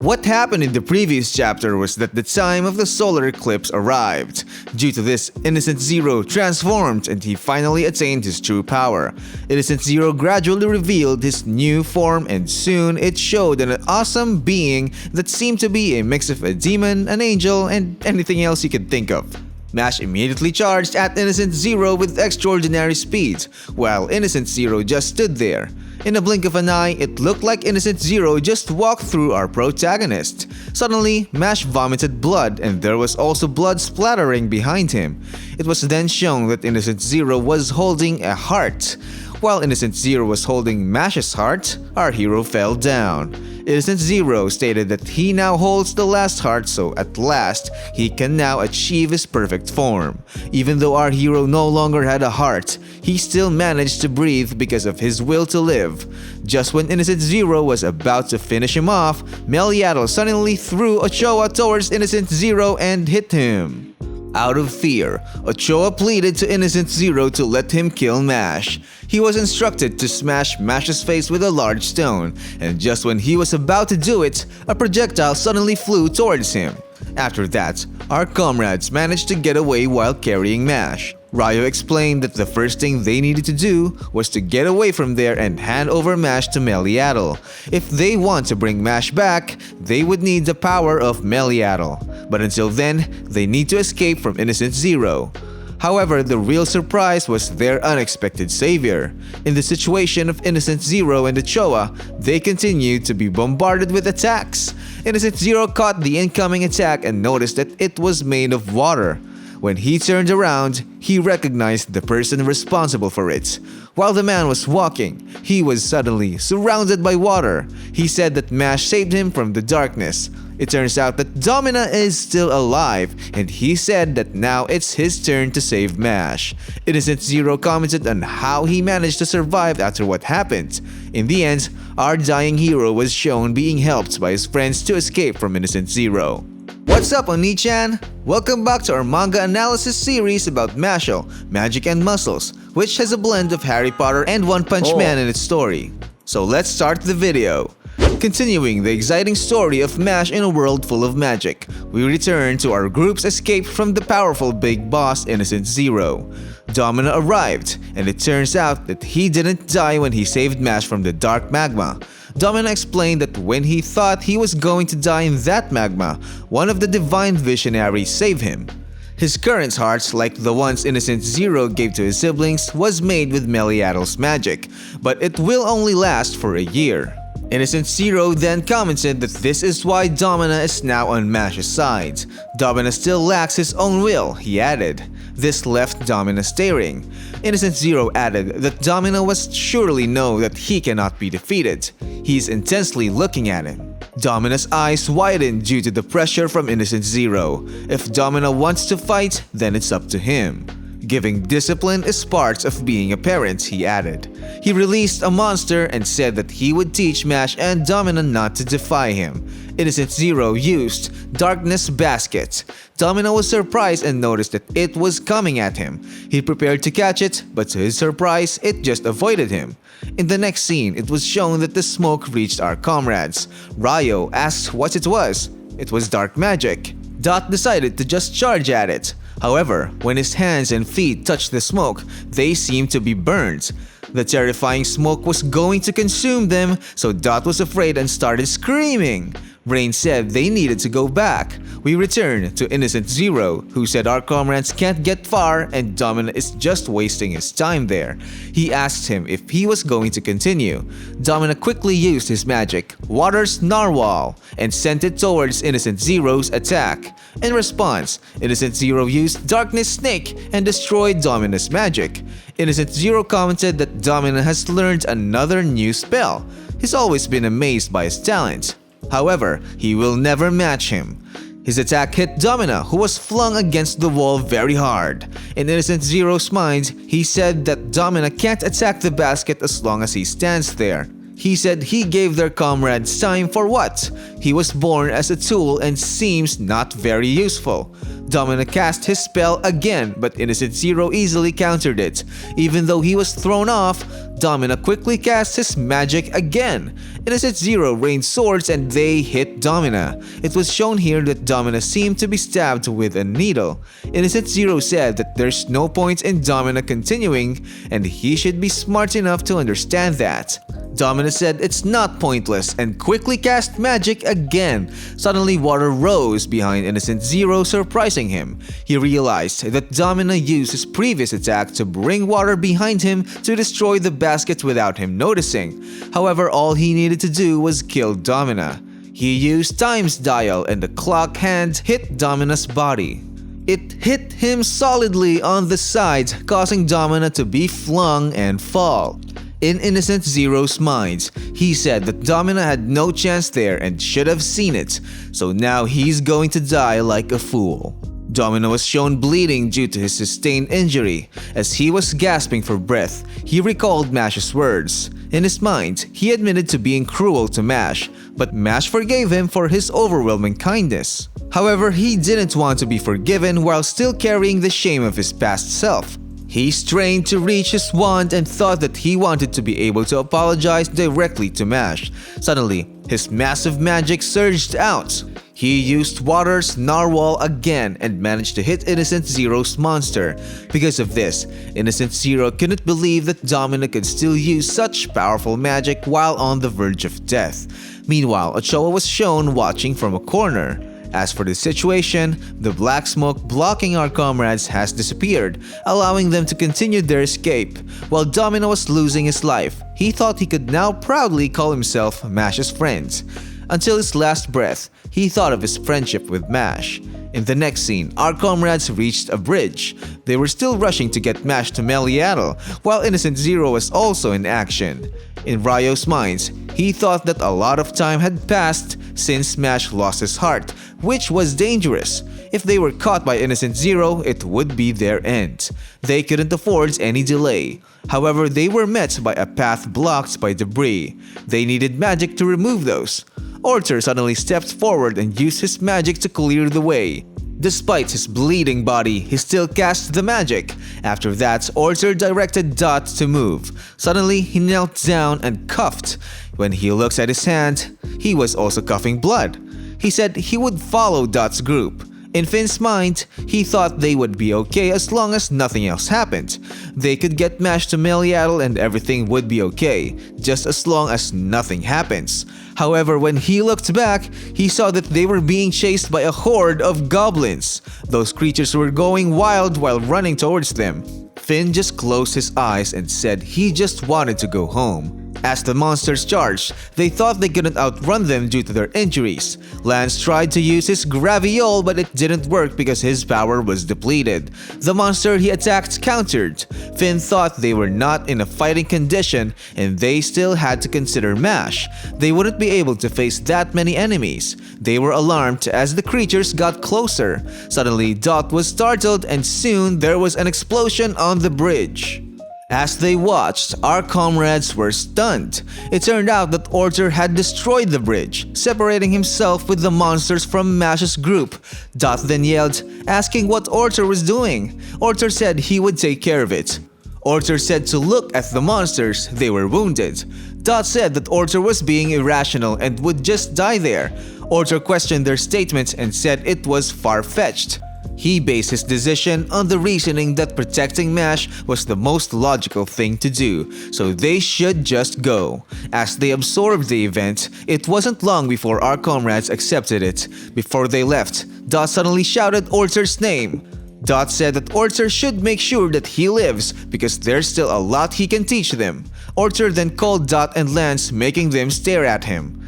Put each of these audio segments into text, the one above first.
What happened in the previous chapter was that the time of the solar eclipse arrived. Due to this, Innocent Zero transformed and he finally attained his true power. Innocent Zero gradually revealed his new form and soon it showed an awesome being that seemed to be a mix of a demon, an angel, and anything else you could think of. Mash immediately charged at Innocent Zero with extraordinary speed, while Innocent Zero just stood there. In a blink of an eye, it looked like Innocent Zero just walked through our protagonist. Suddenly, Mash vomited blood and there was also blood splattering behind him. It was then shown that Innocent Zero was holding a heart. While Innocent Zero was holding Mash's heart, our hero fell down. Innocent Zero stated that he now holds the last heart, so at last, he can now achieve his perfect form. Even though our hero no longer had a heart, he still managed to breathe because of his will to live. Just when Innocent Zero was about to finish him off, Meliaddle suddenly threw Ochoa towards Innocent Zero and hit him. Out of fear, Ochoa pleaded to Innocent Zero to let him kill Mash. He was instructed to smash Mash's face with a large stone, and just when he was about to do it, a projectile suddenly flew towards him. After that, our comrades managed to get away while carrying Mash. Ryo explained that the first thing they needed to do was to get away from there and hand over Mash to Meliaddle. If they want to bring Mash back, they would need the power of Meliaddle. But until then, they need to escape from Innocent Zero. However, the real surprise was their unexpected savior. In the situation of Innocent Zero and Ochoa, they continued to be bombarded with attacks. Innocent Zero caught the incoming attack and noticed that it was made of water. When he turned around, he recognized the person responsible for it. While the man was walking, he was suddenly surrounded by water. He said that Mash saved him from the darkness. It turns out that Domina is still alive, and he said that now it's his turn to save Mash. Innocent Zero commented on how he managed to survive after what happened. In the end, our dying hero was shown being helped by his friends to escape from Innocent Zero. What's up, Onii-Chan? Welcome back to our manga analysis series about Mashle, Magic and Muscles, which has a blend of Harry Potter and One Punch Man in its story. So let's start the video. Continuing the exciting story of Mash in a world full of magic, we return to our group's escape from the powerful big boss Innocent Zero. Domina arrived, and it turns out that he didn't die when he saved Mash from the dark magma. Domina explained that when he thought he was going to die in that magma, one of the divine visionaries saved him. His current heart, like the ones Innocent Zero gave to his siblings, was made with Meliaddle's magic, but it will only last for a year. Innocent Zero then commented that this is why Domina is now on Mash's side. Domina still lacks his own will, he added. This left Domina staring. Innocent Zero added that Domina must surely know that he cannot be defeated. He's intensely looking at him. Domina's eyes widened due to the pressure from Innocent Zero. If Domina wants to fight, then it's up to him. Giving discipline is part of being a parent, he added. He released a monster and said that he would teach Mash and Domina not to defy him. Innocent Zero used Darkness Basket. Domina was surprised and noticed that it was coming at him. He prepared to catch it, but to his surprise, it just avoided him. In the next scene, it was shown that the smoke reached our comrades. Ryo asked what it was. It was dark magic. Dot decided to just charge at it. However, when his hands and feet touched the smoke, they seemed to be burned. The terrifying smoke was going to consume them, so Dot was afraid and started screaming. Rain said they needed to go back. We returned to Innocent Zero, who said our comrades can't get far and Domina is just wasting his time there. He asked him if he was going to continue. Domina quickly used his magic, Water's Narwhal, and sent it towards Innocent Zero's attack. In response, Innocent Zero used Darkness Snake and destroyed Domina's magic. Innocent Zero commented that Domina has learned another new spell. He's always been amazed by his talent. However, he will never match him. His attack hit Domina, who was flung against the wall very hard. In Innocent Zero's mind, he said that Domina can't attack the basket as long as he stands there. He said he gave their comrades time for what? He was born as a tool and seems not very useful. Domina cast his spell again, but Innocent Zero easily countered it. Even though he was thrown off, Domina quickly cast his magic again. Innocent Zero rained swords and they hit Domina. It was shown here that Domina seemed to be stabbed with a needle. Innocent Zero said that there's no point in Domina continuing and he should be smart enough to understand that. Domina said it's not pointless and quickly cast magic again. Suddenly water rose behind Innocent Zero, surprising him. He realized that Domina used his previous attack to bring water behind him to destroy the basket without him noticing. However, all he needed to do was kill Domina. He used Time's Dial and the clock hand hit Domina's body. It hit him solidly on the sides, causing Domina to be flung and fall. In Innocent Zero's mind, he said that Domina had no chance there and should have seen it, so now he's going to die like a fool. Domina was shown bleeding due to his sustained injury. As he was gasping for breath, he recalled Mash's words. In his mind, he admitted to being cruel to Mash, but Mash forgave him for his overwhelming kindness. However, he didn't want to be forgiven while still carrying the shame of his past self. He strained to reach his wand and thought that he wanted to be able to apologize directly to Mash. Suddenly, his massive magic surged out. He used Water's Narwhal again and managed to hit Innocent Zero's monster. Because of this, Innocent Zero couldn't believe that Domina could still use such powerful magic while on the verge of death. Meanwhile, Ochoa was shown watching from a corner. As for the situation, the black smoke blocking our comrades has disappeared, allowing them to continue their escape. While Domina was losing his life, he thought he could now proudly call himself Mash's friend. Until his last breath, he thought of his friendship with Mash. In the next scene, our comrades reached a bridge. They were still rushing to get Mash to Meliaddle, while Innocent Zero was also in action. In Ryo's mind, he thought that a lot of time had passed since Mash lost his heart, which was dangerous. If they were caught by Innocent Zero, it would be their end. They couldn't afford any delay. However, they were met by a path blocked by debris. They needed magic to remove those. Orter suddenly stepped forward and used his magic to clear the way. Despite his bleeding body, he still cast the magic. After that, Orter directed Dot to move. Suddenly, he knelt down and coughed. When he looks at his hand, he was also coughing blood. He said he would follow Dot's group. In Finn's mind, he thought they would be okay as long as nothing else happened. They could get Mash to Meliaddle and everything would be okay, just as long as nothing happens. However, when he looked back, he saw that they were being chased by a horde of goblins. Those creatures were going wild while running towards them. Finn just closed his eyes and said he just wanted to go home. As the monsters charged, they thought they couldn't outrun them due to their injuries. Lance tried to use his Graviole, but it didn't work because his power was depleted. The monster he attacked countered. Finn thought they were not in a fighting condition and they still had to consider Mash. They wouldn't be able to face that many enemies. They were alarmed as the creatures got closer. Suddenly, Dot was startled and soon there was an explosion on the bridge. As they watched, our comrades were stunned. It turned out that Orter had destroyed the bridge, separating himself with the monsters from Mash's group. Dot then yelled, asking what Orter was doing. Orter said he would take care of it. Orter said to look at the monsters, they were wounded. Dot said that Orter was being irrational and would just die there. Orter questioned their statement and said it was far-fetched. He based his decision on the reasoning that protecting Mash was the most logical thing to do, so they should just go. As they absorbed the event, it wasn't long before our comrades accepted it. Before they left, Dot suddenly shouted Orter's name. Dot said that Orter should make sure that he lives because there's still a lot he can teach them. Orter then called Dot and Lance, making them stare at him.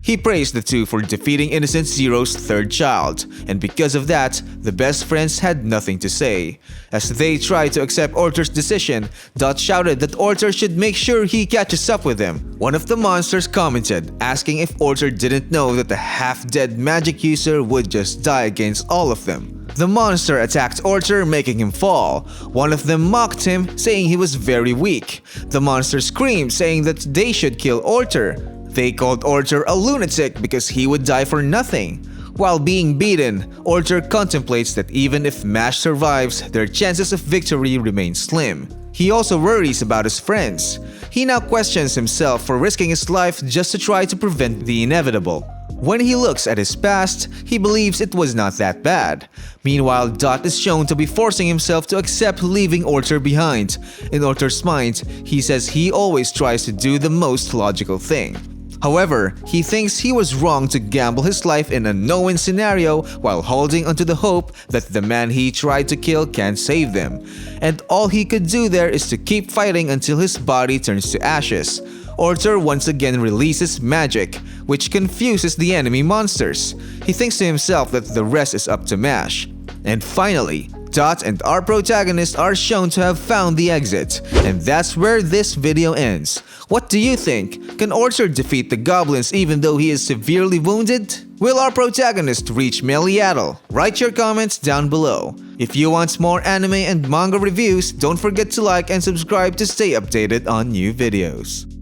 He praised the two for defeating Innocent Zero's third child, and because of that, the best friends had nothing to say. As they tried to accept Orter's decision, Dot shouted that Orter should make sure he catches up with them. One of the monsters commented, asking if Orter didn't know that the half-dead magic user would just die against all of them. The monster attacked Orter, making him fall. One of them mocked him, saying he was very weak. The monster screamed, saying that they should kill Orter. They called Orter a lunatic because he would die for nothing. While being beaten, Orter contemplates that even if Mash survives, their chances of victory remain slim. He also worries about his friends. He now questions himself for risking his life just to try to prevent the inevitable. When he looks at his past, he believes it was not that bad. Meanwhile, Dot is shown to be forcing himself to accept leaving Orter behind. In Orter's mind, he says he always tries to do the most logical thing. However, he thinks he was wrong to gamble his life in a no-win scenario while holding onto the hope that the man he tried to kill can save them. And all he could do there is to keep fighting until his body turns to ashes. Orter once again releases magic, which confuses the enemy monsters. He thinks to himself that the rest is up to Mash. And finally, Dot and our protagonist are shown to have found the exit. And that's where this video ends. What do you think? Can Orter defeat the goblins even though he is severely wounded? Will our protagonist reach Meliatl? Write your comments down below. If you want more anime and manga reviews, don't forget to like and subscribe to stay updated on new videos.